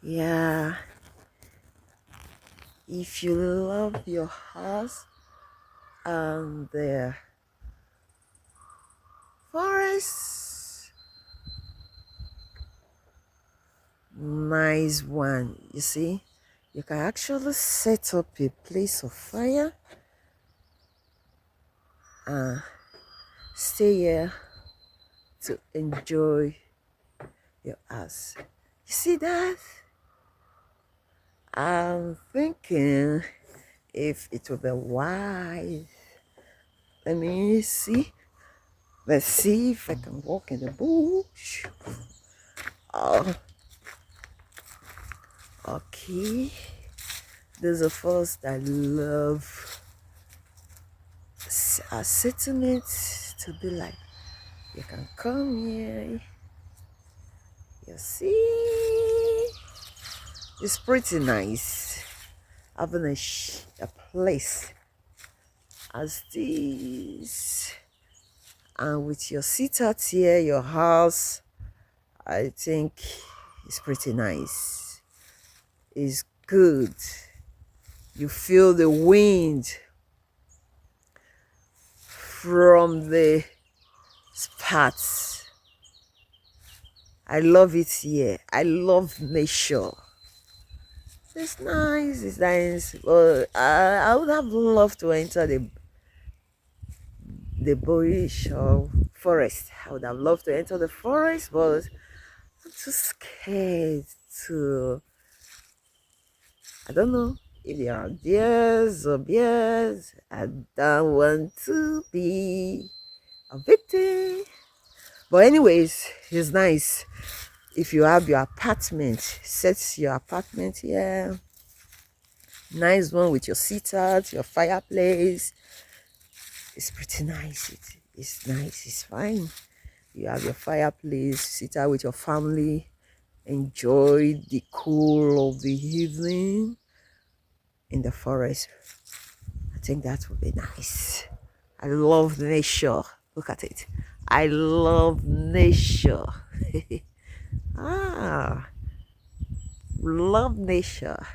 Yeah, if you love your house and the forest, nice one. You see, you can actually set up a place of fire and stay here to enjoy your house. You see that? I'm thinking if it would be wise. Let me see. Let's see if I can walk in the bush. Oh, okay. Those of us that love our settlements to be like, you can come here. You see, it's pretty nice having a place as this, and with your seat out here, your house. I think it's pretty nice. It's good. You feel the wind from the spats. I love it here. I love nature. It's nice. It's nice. But I would have loved to enter the bush or forest. I would have loved to enter the forest, but I'm too scared to. I don't know if there are deers or bears. I don't want to be a victim. But anyways, it's nice. If you have your apartment, set your apartment here. Nice one with your seat out, your fireplace. It's pretty nice. It's nice. It's fine. You have your fireplace, sit out with your family, enjoy the cool of the evening in the forest. I think that would be nice. I love nature. Look at it. I love nature. Ah, love nature.